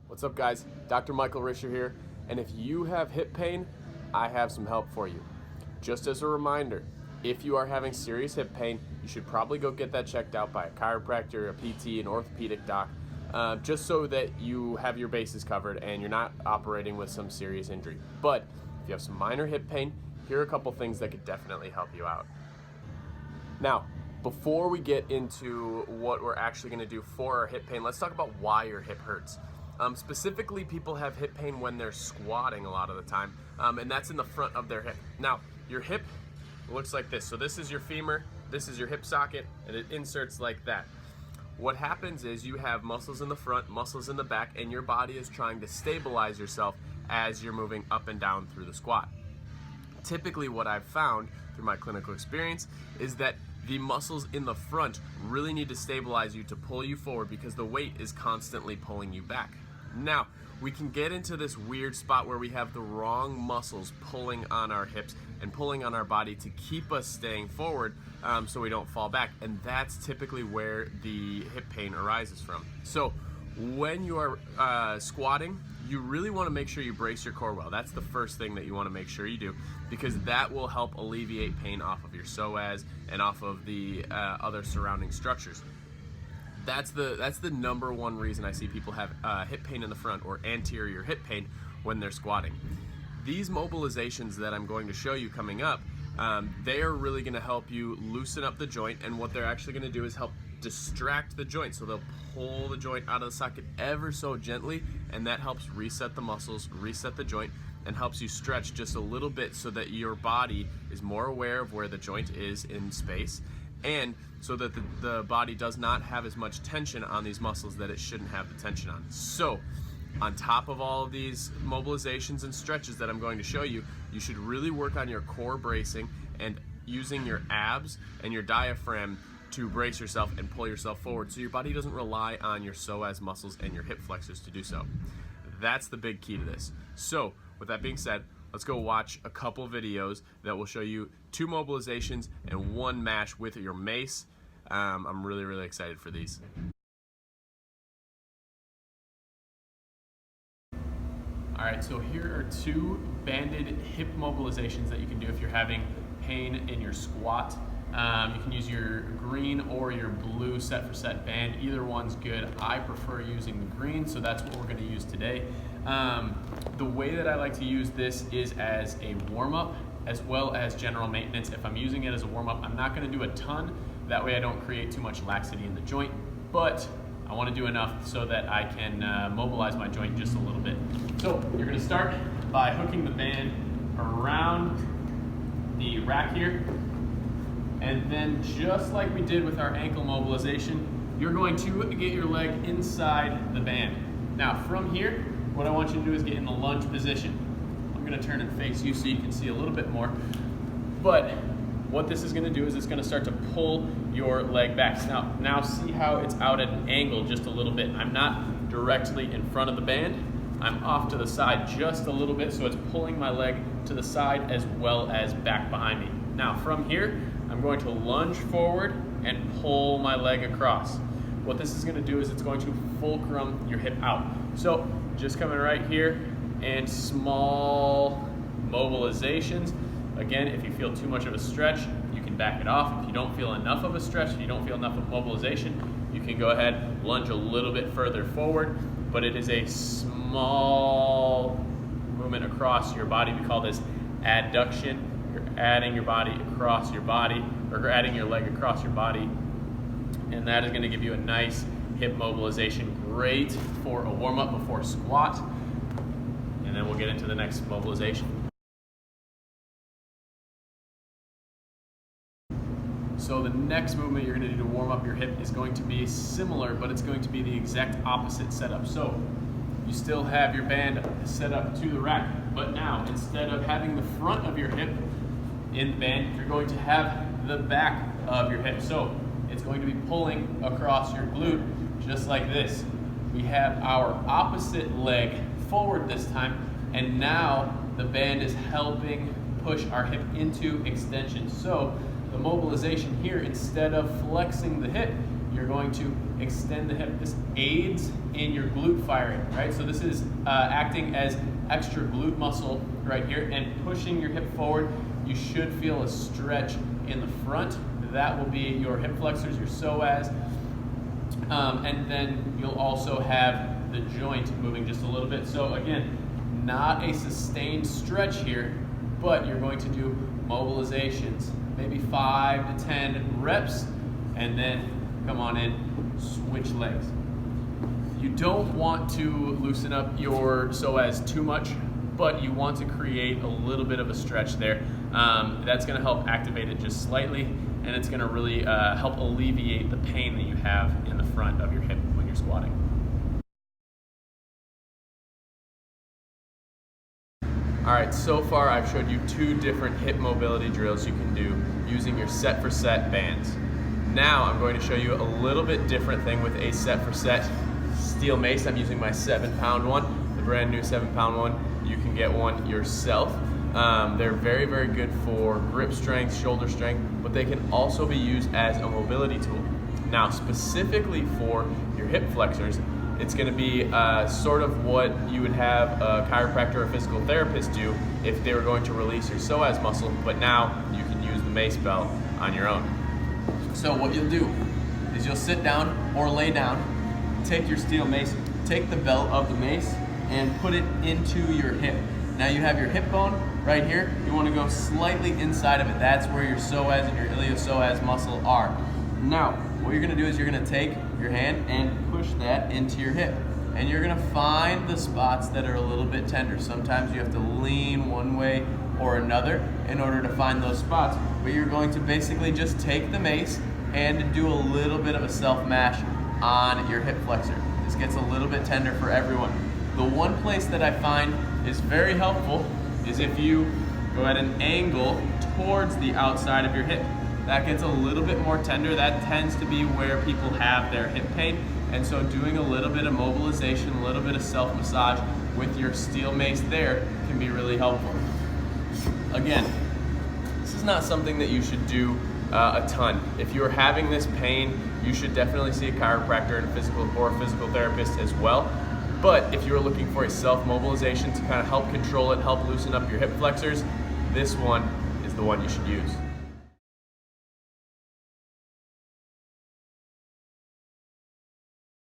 What's up, guys? Dr. Michael Risher here, and if you have hip pain, I have some help for you. Just as a reminder, if you are having serious hip pain, you should probably go get that checked out by a chiropractor, a PT, an orthopedic doc, just so that you have your bases covered and you're not operating with some serious injury. But if you have some minor hip pain, here are a couple things that could definitely help you out. Now, before we get into what we're actually going to do for our hip pain, let's talk about why your hip hurts. Specifically, people have hip pain when they're squatting a lot of the time, and that's in the front of their hip. Now, your hip looks like this. So this is your femur, this is your hip socket, and it inserts like that. What happens is you have muscles in the front, muscles in the back, and your body is trying to stabilize yourself as you're moving up and down through the squat. Typically, what I've found through my clinical experience is that the muscles in the front really need to stabilize you to pull you forward because the weight is constantly pulling you back. Now, we can get into this weird spot where we have the wrong muscles pulling on our hips and pulling on our body to keep us staying forward so we don't fall back. And that's typically where the hip pain arises from. So when you are squatting, you really want to make sure you brace your core well. That's the first thing that you want to make sure you do, because that will help alleviate pain off of your psoas and off of the other surrounding structures. That's the number one reason I see people have hip pain in the front or anterior hip pain when they're squatting. These mobilizations that I'm going to show you coming up, they are really going to help you loosen up the joint, and what they're actually going to do is help distract the joint. So they'll pull the joint out of the socket ever so gently, and that helps reset the muscles, reset the joint, and helps you stretch just a little bit so that your body is more aware of where the joint is in space, and so that the body does not have as much tension on these muscles that it shouldn't have the tension on. So on top of all of these mobilizations and stretches that I'm going to show you, you should really work on your core bracing and using your abs and your diaphragm to brace yourself and pull yourself forward so your body doesn't rely on your psoas muscles and your hip flexors to do so. That's the big key to this. So with that being said, let's go watch a couple videos that will show you 2 mobilizations and 1 mash with your mace. I'm really excited for these. All right, so here are 2 banded hip mobilizations that you can do if you're having pain in your squat. You can use your green or your blue set for set band. Either one's good. I prefer using the green, so that's what we're going to use today. The way that I like to use this is as a warm-up as well as general maintenance. If I'm using it as a warm-up, I'm not going to do a ton. That way I don't create too much laxity in the joint, but I want to do enough so that I can mobilize my joint just a little bit. So you're going to start by hooking the band around the rack here, and then just like we did with our ankle mobilization, you're going to get your leg inside the band. Now from here, what I want you to do is get in the lunge position. I'm going to turn and face you so you can see a little bit more. But what this is going to do is it's going to start to pull your leg back. Now see how it's out at an angle just a little bit. I'm not directly in front of the band. I'm off to the side just a little bit, so it's pulling my leg to the side as well as back behind me. Now from here, I'm going to lunge forward and pull my leg across. What this is going to do is it's going to fulcrum your hip out. So just coming right here and small mobilizations. Again, if you feel too much of a stretch, you can back it off. If you don't feel enough of a stretch, if you don't feel enough of mobilization, you can go ahead, lunge a little bit further forward, but it is a small movement across your body. We call this adduction. You're adding your body across your body, or adding your leg across your body, and that is going to give you a nice hip mobilization. Great for a warm-up before squat, and then we'll get into the next mobilization. So the next movement you're going to do to warm up your hip is going to be similar, but it's going to be the exact opposite setup. So you still have your band set up to the rack, but now instead of having the front of your hip in the band, you're going to have the back of your hip. So it's going to be pulling across your glute just like this. We have our opposite leg forward this time, and now the band is helping push our hip into extension. So the mobilization here, instead of flexing the hip, you're going to extend the hip. This aids in your glute firing, right? So this is acting as extra glute muscle right here and pushing your hip forward. You should feel a stretch in the front. That will be your hip flexors, your psoas. And then you'll also have the joint moving just a little bit. So again, not a sustained stretch here, but you're going to do mobilizations, maybe 5 to 10 reps, and then come on in, switch legs. You don't want to loosen up your psoas too much, but you want to create a little bit of a stretch there. That's going to help activate it just slightly, and it's going to really help alleviate the pain that you have in the front of your hip when you're squatting. All right, so far I've showed you 2 different hip mobility drills you can do using your set for set bands. Now I'm going to show you a little bit different thing with a set for set Steel Mace. I'm using my 7-pound one, the brand new 7-pound one. You can get one yourself. They're very, very good for grip strength, shoulder strength, but they can also be used as a mobility tool. Now, specifically for your hip flexors, it's going to be sort of what you would have a chiropractor or a physical therapist do if they were going to release your psoas muscle, but now you can use the mace belt on your own. So what you'll do is you'll sit down or lay down, take your steel mace, take the belt of the mace, and put it into your hip. Now you have your hip bone right here. You want to go slightly inside of it. That's where your psoas and your iliopsoas muscle are. Now, what you're going to do is you're going to take your hand and push that into your hip. And you're going to find the spots that are a little bit tender. Sometimes you have to lean one way or another in order to find those spots. But you're going to basically just take the mace and do a little bit of a self-mash on your hip flexor. This gets a little bit tender for everyone. The one place that I find is very helpful is if you go at an angle towards the outside of your hip. That gets a little bit more tender. That tends to be where people have their hip pain. And so doing a little bit of mobilization, a little bit of self-massage with your steel mace there can be really helpful. Again, this is not something that you should do a ton. If you're having this pain, you should definitely see a chiropractor and a physical therapist as well. But if you're looking for a self-mobilization to kind of help control it, help loosen up your hip flexors, this one is the one you should use.